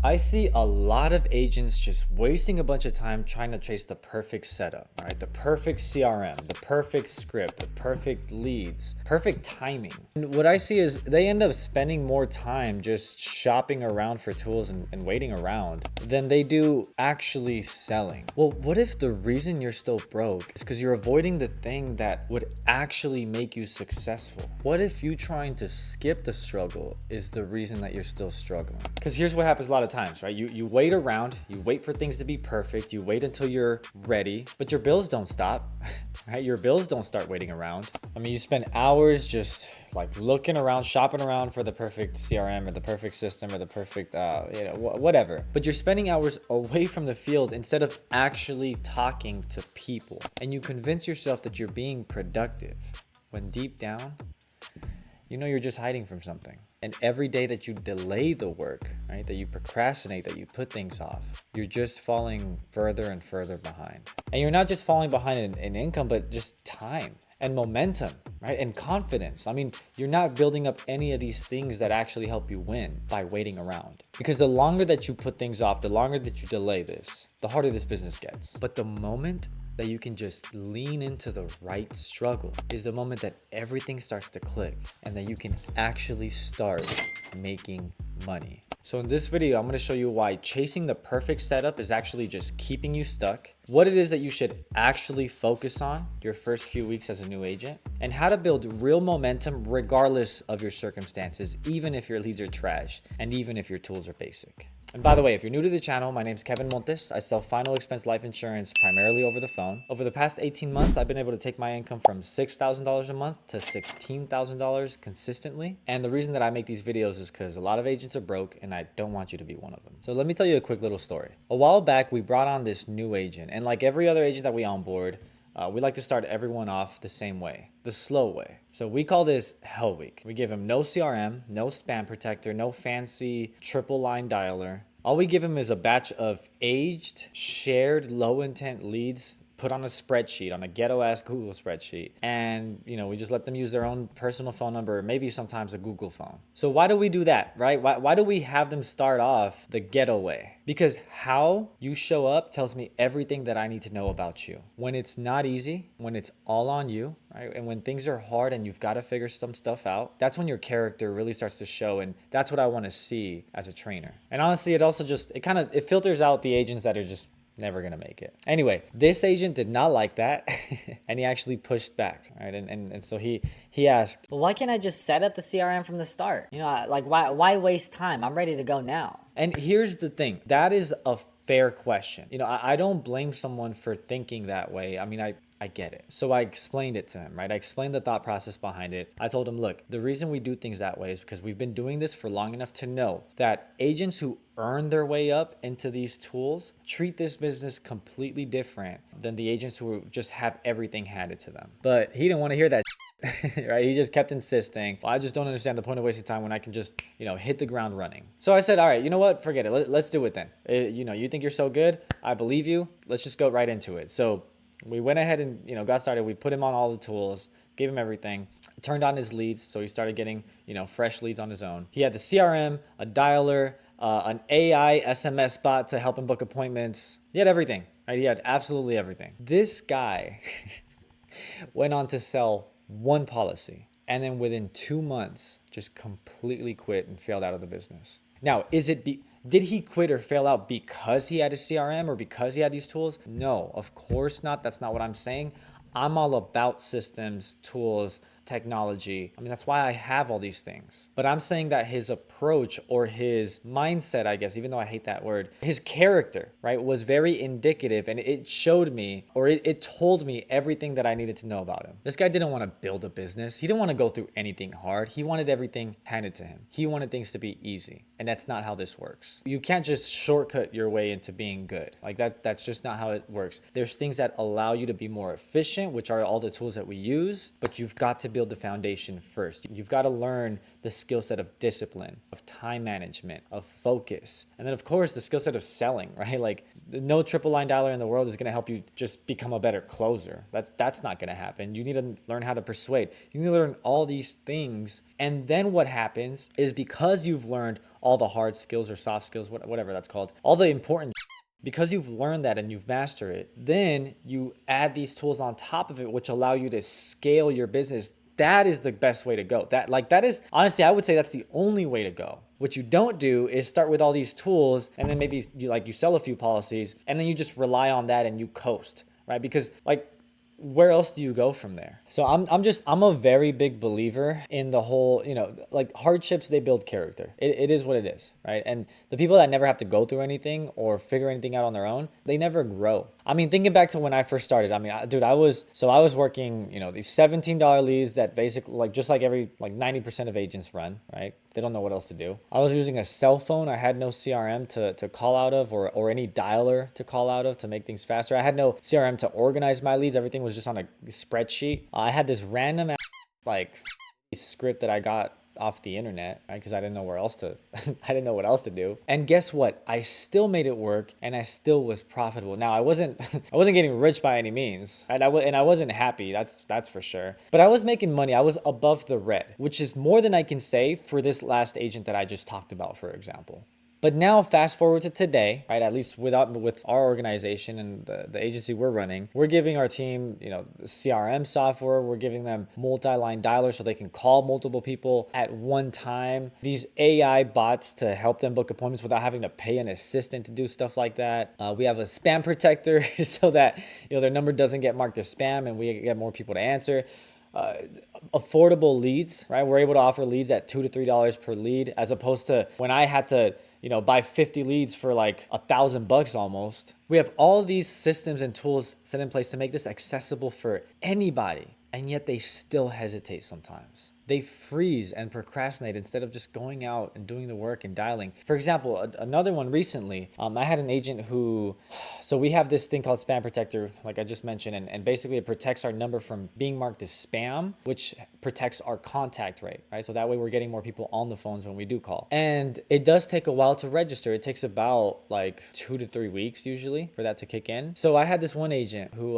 I see a lot of agents just wasting a bunch of time trying to chase the perfect setup, right? The perfect CRM, the perfect script, the perfect leads, perfect timing. And what I see is they end up spending more time just shopping around for tools and waiting around than they do actually selling. Well, what if the reason you're still broke is because you're avoiding the thing that would actually make you successful? What if you trying to skip the struggle is the reason that you're still struggling? Because here's what happens a lot of times, right? You wait around, you wait for things to be perfect, you wait until you're ready, but your bills don't stop, right? Your bills don't start waiting around. I mean, you spend hours just like looking around, shopping around for the perfect CRM or the perfect system or the perfect, whatever. But you're spending hours away from the field instead of actually talking to people. And you convince yourself that you're being productive when deep down, you know you're just hiding from something. And every day that you delay the work, right, that you procrastinate, that you put things off, you're just falling further and further behind. And you're not just falling behind in income, but just time and momentum, right, and confidence. I mean, you're not building up any of these things that actually help you win by waiting around. Because the longer that you put things off, the longer that you delay this, the harder this business gets. But the moment that you can just lean into the right struggle is the moment that everything starts to click and that you can actually start making money. So in this video, I'm going to show you why chasing the perfect setup is actually just keeping you stuck, what it is that you should actually focus on your first few weeks as a new agent, and how to build real momentum regardless of your circumstances, even if your leads are trash and even if your tools are basic. And by the way, if you're new to the channel, my name's Kevin Montes. I sell final expense life insurance primarily over the phone. Over the past 18 months, I've been able to take my income from $6,000 a month to $16,000 consistently. And the reason that I make these videos is because a lot of agents are broke and I don't want you to be one of them. So let me tell you a quick little story. A while back, we brought on this new agent, and like every other agent that we onboard, we like to start everyone off the same way, the slow way. So we call this Hell Week. We give him no CRM, no spam protector, no fancy triple line dialer. All we give him is a batch of aged, shared, low intent leads put on a spreadsheet, on a ghetto-ass Google spreadsheet. And, we just let them use their own personal phone number, maybe sometimes a Google phone. So why do we do that, right? Why do we have them start off the ghetto way? Because how you show up tells me everything that I need to know about you. When it's not easy, when it's all on you, right? And when things are hard and you've got to figure some stuff out, that's when your character really starts to show. And that's what I want to see as a trainer. And honestly, it also just, it filters out the agents that are just never gonna make it. Anyway, this agent did not like that and he actually pushed back, right? And so he asked, well, why can't I just set up the CRM from the start? Like why waste time? I'm ready to go now. And here's the thing, that is a fair question. I don't blame someone for thinking that way. I mean, I get it. So I explained it to him, right? I explained the thought process behind it. I told him, look, the reason we do things that way is because we've been doing this for long enough to know that agents who earn their way up into these tools treat this business completely different than the agents who just have everything handed to them. But he didn't want to hear that right? He just kept insisting, well, I just don't understand the point of wasting time when I can just, hit the ground running. So I said, all right, you know what? Forget it. Let's do it then. You think you're so good. I believe you. Let's just go right into it. So we went ahead and, got started. We put him on all the tools, gave him everything, turned on his leads. So he started getting, fresh leads on his own. He had the CRM, a dialer, an AI SMS bot to help him book appointments. He had everything, right? He had absolutely everything. This guy went on to sell one policy and then within 2 months just completely quit and failed out of the business. Now, did he quit or fail out because he had a CRM or because he had these tools? No, of course not. That's not what I'm saying. I'm all about systems, tools, technology. I mean, that's why I have all these things. But I'm saying that his approach or his mindset, I guess, even though I hate that word, his character, right, was very indicative, and it showed me, or it told me everything that I needed to know about him. This guy didn't want to build a business. He didn't want to go through anything hard. He wanted everything handed to him. He wanted things to be easy. And that's not how this works. You can't just shortcut your way into being good. Like that's just not how it works. There's things that allow you to be more efficient, which are all the tools that we use, but you've got to build the foundation first. You've got to learn the skill set of discipline, of time management, of focus. And then of course the skill set of selling, right? Like no triple line dialer in the world is going to help you just become a better closer. That's not going to happen. You need to learn how to persuade. You need to learn all these things. And then what happens is, because you've learned all the hard skills or soft skills, whatever that's called, all the important, because you've learned that and you've mastered it, then you add these tools on top of it, which allow you to scale your business. That is the best way to go. That is, honestly, I would say that's the only way to go. What you don't do is start with all these tools and then maybe you sell a few policies and then you just rely on that and you coast, right? Because like, where else do you go from there? So I'm a very big believer in the whole, like hardships, they build character. It is what it is, right? And the people that never have to go through anything or figure anything out on their own, they never grow. I mean, thinking back to when I first started, dude, I was working, these $17 leads that basically just like 90% of agents run, right? They don't know what else to do. I was using a cell phone. I had no CRM to call out of or any dialer to call out of to make things faster. I had no CRM to organize my leads. Everything was just on a spreadsheet. I had this random script that I got off the internet, right? Because I didn't know where else to, I didn't know what else to do. And guess what? I still made it work, and I still was profitable. Now I wasn't getting rich by any means, and I wasn't happy. That's for sure. But I was making money. I was above the red, which is more than I can say for this last agent that I just talked about, for example. But now fast forward to today, right? At least with our organization and the agency we're running, we're giving our team, CRM software. We're giving them multi-line dialers so they can call multiple people at one time. These AI bots to help them book appointments without having to pay an assistant to do stuff like that. We have a spam protector so that their number doesn't get marked as spam and we get more people to answer. Affordable leads, right? We're able to offer leads at $2 to $3 per lead, as opposed to when I had to, buy 50 leads for like $1,000 almost. We have all these systems and tools set in place to make this accessible for anybody, and yet they still hesitate sometimes. They freeze and procrastinate instead of just going out and doing the work and dialing. For example, another one recently, I had an agent who, so we have this thing called Spam Protector, like I just mentioned, and basically it protects our number from being marked as spam, which protects our contact rate, right? So that way we're getting more people on the phones when we do call. And it does take a while to register. It takes about 2 to 3 weeks usually for that to kick in. So I had this one agent who,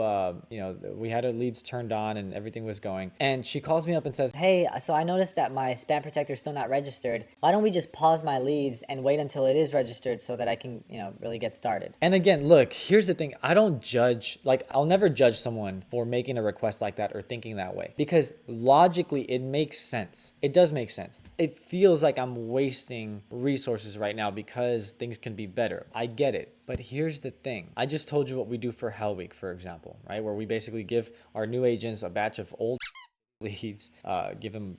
we had her leads turned on and everything was going. And she calls me up and says, "Hey, so I noticed that my spam protector is still not registered. Why don't we just pause my leads and wait until it is registered so that I can, really get started?" And again, look, here's the thing. I don't judge, I'll never judge someone for making a request like that or thinking that way, because logically it makes sense. It does make sense. It feels like I'm wasting resources right now because things can be better. I get it. But here's the thing. I just told you what we do for Hell Week, for example, right? Where we basically give our new agents a batch of old leads, give them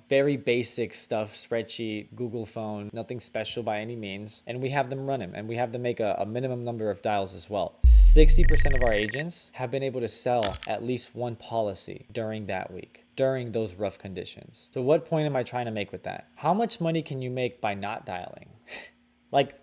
very basic stuff, spreadsheet, Google phone, nothing special by any means. And we have them run them, and we have them make a minimum number of dials as well. 60% of our agents have been able to sell at least one policy during that week, during those rough conditions. So what point am I trying to make with that? How much money can you make by not dialing?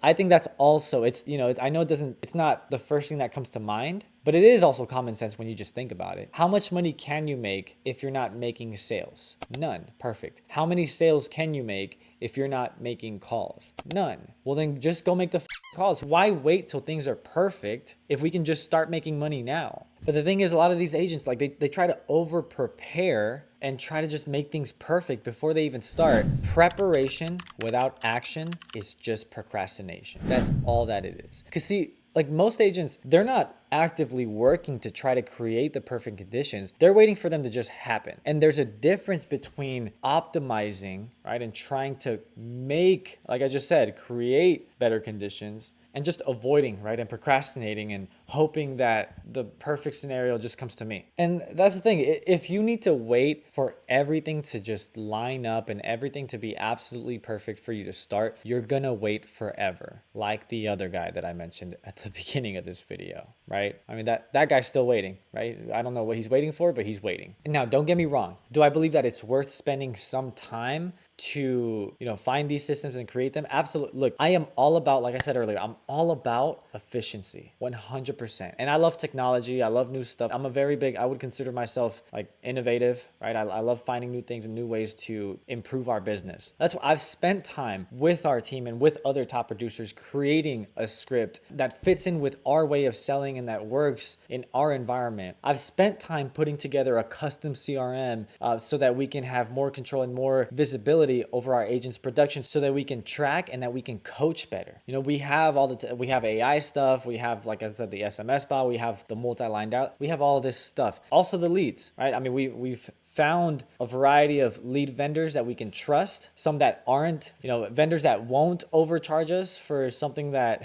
I think that's also, I know it's not the first thing that comes to mind, but it is also common sense when you just think about it. How much money can you make if you're not making sales? None. Perfect. How many sales can you make if you're not making calls? None. Well, then just go make the calls. Why wait till things are perfect if we can just start making money now? But the thing is, a lot of these agents, they try to over prepare and try to just make things perfect before they even start. Preparation without action is just procrastination. That's all that it is. Because see, most agents, they're not actively working to try to create the perfect conditions. They're waiting for them to just happen. And there's a difference between optimizing, right, and trying to make, like I just said, create better conditions, and just avoiding, right, and procrastinating and hoping that the perfect scenario just comes to me. And that's the thing. If you need to wait for everything to just line up and everything to be absolutely perfect for you to start, you're gonna wait forever. Like the other guy that I mentioned at the beginning of this video, right? I mean, that guy's still waiting, right? I don't know what he's waiting for, but he's waiting. And now, don't get me wrong. Do I believe that it's worth spending some time to, find these systems and create them? Absolutely. Look, I am all about, like I said earlier, I'm all about efficiency, 100%. And I love technology. I love new stuff. I would consider myself like innovative, right? I love finding new things and new ways to improve our business. That's why I've spent time with our team and with other top producers creating a script that fits in with our way of selling and that works in our environment. I've spent time putting together a custom CRM so that we can have more control and more visibility over our agents' production, so that we can track and that we can coach better. We have we have AI stuff. We have, like I said, the SMS bot. We have the multi-line out. We have all of this stuff. Also the leads, right? I mean, we've found a variety of lead vendors that we can trust, some that aren't, vendors that won't overcharge us for something that,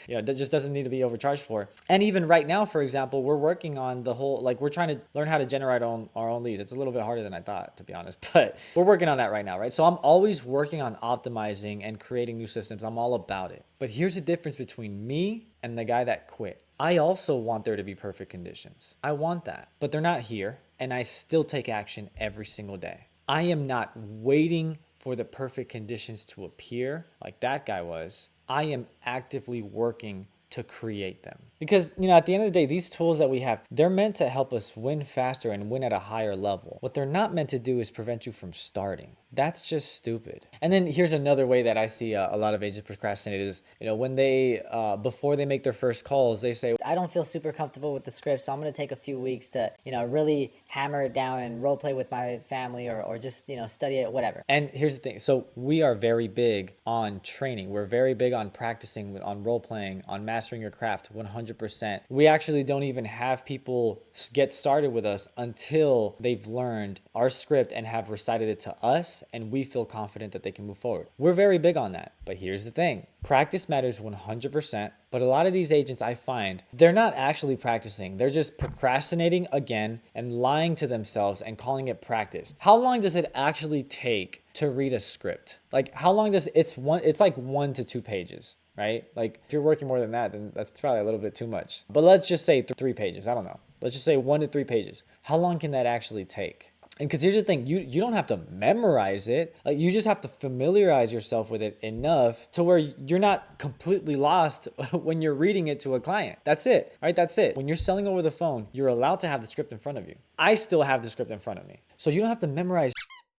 that just doesn't need to be overcharged for. And even right now, for example, we're working on the whole, like we're trying to learn how to generate our own leads. It's a little bit harder than I thought, to be honest, but we're working on that right now, right? So I'm always working on optimizing and creating new systems. I'm all about it. But here's the difference between me and the guy that quit. I also want there to be perfect conditions. I want that, but they're not here. And I still take action every single day. I am not waiting for the perfect conditions to appear like that guy was. I am actively working to create them. Because, at the end of the day, these tools that we have, they're meant to help us win faster and win at a higher level. What they're not meant to do is prevent you from starting. That's just stupid. And then here's another way that I see a lot of agents procrastinate is, when they, before they make their first calls, they say, I don't feel super comfortable with the script, so I'm going to take a few weeks to, really hammer it down and role play with my family or just, study it, whatever. And here's the thing. So we are very big on training. We're very big on practicing, on role playing, on mastering your craft 100%. We actually don't even have people get started with us until they've learned our script and have recited it to us, and we feel confident that they can move forward. We're very big on that. But here's the thing. Practice matters 100%, but a lot of these agents I find, they're not actually practicing. They're just procrastinating again and lying to themselves and calling it practice. How long does it actually take to read a script? Like how long does it's like 1 to 2 pages, right? Like if you're working more than that, then that's probably a little bit too much. But let's just say 3 pages. I don't know. Let's just say 1 to 3 pages. How long can that actually take? And because here's the thing, you don't have to memorize it. Like you just have to familiarize yourself with it enough to where you're not completely lost when you're reading it to a client. That's it, right? That's it. When you're selling over the phone, you're allowed to have the script in front of you. I still have the script in front of me. So you don't have to memorize.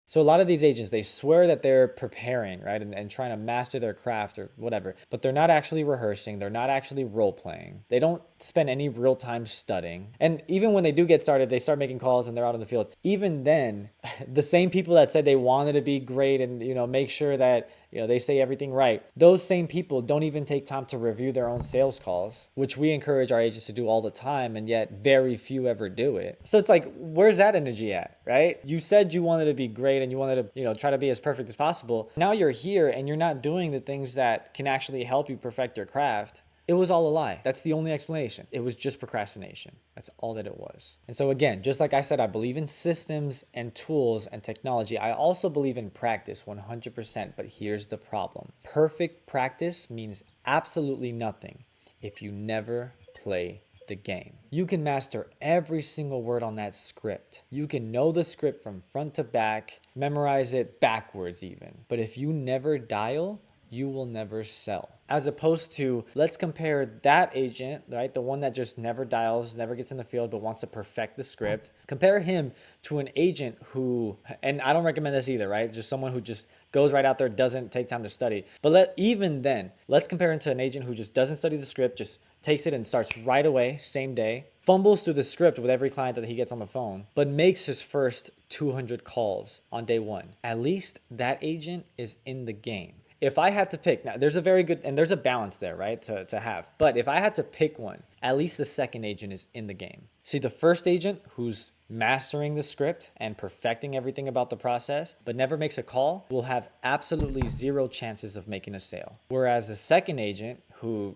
So a lot of these agents, they swear that they're preparing, right? And trying to master their craft or whatever, but they're not actually rehearsing. They're not actually role playing. They don't spend any real time studying. And even when they do get started, they start making calls and they're out in the field. Even then, the same people that said they wanted to be great and, make sure that, they say everything right. Those same people don't even take time to review their own sales calls, which we encourage our agents to do all the time, and yet very few ever do it. So it's like, where's that energy at, right? You said you wanted to be great and you wanted to, try to be as perfect as possible. Now you're here and you're not doing the things that can actually help you perfect your craft. It was all a lie. That's the only explanation. It was just procrastination. That's all that it was. And so again, just like I said, I believe in systems and tools and technology. I also believe in practice 100%, but here's the problem. Perfect practice means absolutely nothing if you never play the game. You can master every single word on that script. You can know the script from front to back, memorize it backwards even. But if you never dial, you will never sell. As opposed to, let's compare that agent, right? The one that just never dials, never gets in the field, but wants to perfect the script. Compare him to an agent who, and I don't recommend this either, right? Just someone who just goes right out there, doesn't take time to study. But even then, let's compare him to an agent who just doesn't study the script, just takes it and starts right away, same day, fumbles through the script with every client that he gets on the phone, but makes his first 200 calls on day 1. At least that agent is in the game. If I had to pick, now there's a very good, and there's a balance there, right, to have. But if I had to pick one, at least the second agent is in the game. See, the first agent who's mastering the script and perfecting everything about the process, but never makes a call, will have absolutely 0 chances of making a sale. Whereas the second agent who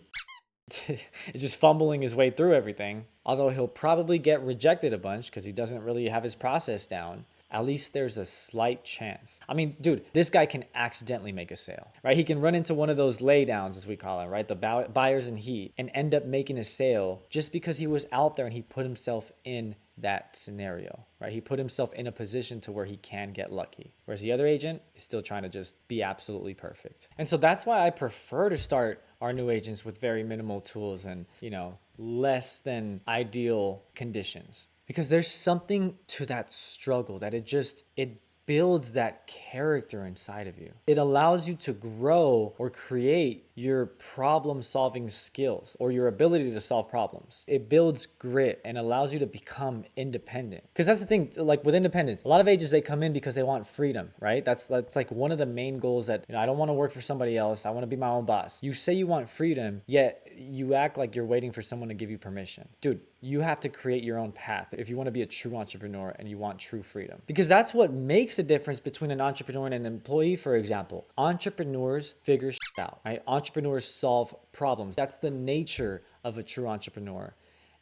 is just fumbling his way through everything, although he'll probably get rejected a bunch because he doesn't really have his process down, at least there's a slight chance. I mean, dude, this guy can accidentally make a sale, right? He can run into one of those laydowns, as we call it, right? The buyers in heat, and end up making a sale just because he was out there and he put himself in that scenario, right? He put himself in a position to where he can get lucky. Whereas the other agent is still trying to just be absolutely perfect. And so that's why I prefer to start our new agents with very minimal tools and, less than ideal conditions. Because there's something to that struggle that it builds that character inside of you. It allows you to grow or create your problem solving skills or your ability to solve problems. It builds grit and allows you to become independent. Because that's the thing, like with independence, a lot of agents, they come in because they want freedom, right? That's like one of the main goals that, I don't want to work for somebody else. I want to be my own boss. You say you want freedom, yet you act like you're waiting for someone to give you permission. Dude, you have to create your own path if you want to be a true entrepreneur and you want true freedom. Because that's what makes a difference between an entrepreneur and an employee, for example. Entrepreneurs figure shit out, right? Entrepreneurs solve problems. That's the nature of a true entrepreneur.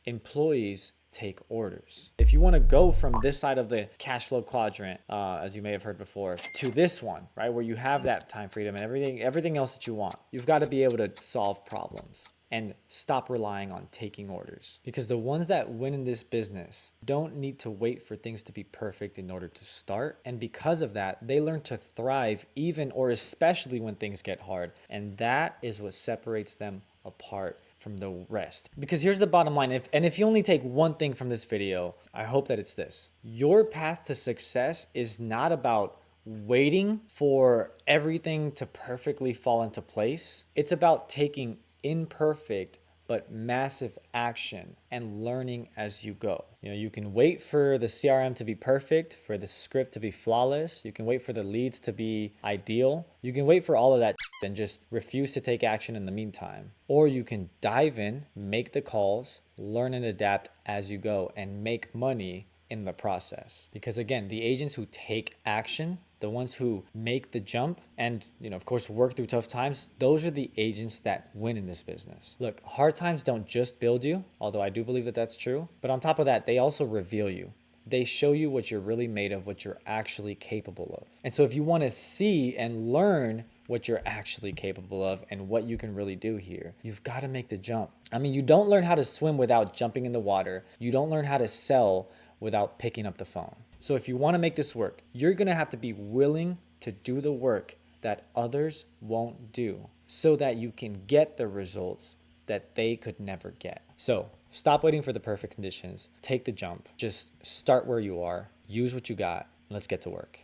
Employees take orders. If you want to go from this side of the cash flow quadrant, as you may have heard before, to this one, right, where you have that time freedom and everything else that you want, you've got to be able to solve problems and stop relying on taking orders. Because the ones that win in this business don't need to wait for things to be perfect in order to start. And because of that, they learn to thrive even or especially when things get hard. And that is what separates them apart from the rest. Because here's the bottom line. If you only take one thing from this video, I hope that it's this. Your path to success is not about waiting for everything to perfectly fall into place. It's about taking imperfect but massive action and learning as you go. You can wait for the CRM to be perfect, for the script to be flawless. You can wait for the leads to be ideal. You can wait for all of that and just refuse to take action in the meantime. Or you can dive in, make the calls, learn and adapt as you go, and make money in the process. Because again, the agents who take action, the ones who make the jump and, of course, work through tough times, those are the agents that win in this business. Look, hard times don't just build you, although I do believe that that's true. But on top of that, they also reveal you. They show you what you're really made of, what you're actually capable of. And so if you want to see and learn what you're actually capable of and what you can really do here, you've got to make the jump. I mean, you don't learn how to swim without jumping in the water. You don't learn how to sell without picking up the phone. So if you want to make this work, you're going to have to be willing to do the work that others won't do so that you can get the results that they could never get. So stop waiting for the perfect conditions. Take the jump. Just start where you are. Use what you got. Let's get to work.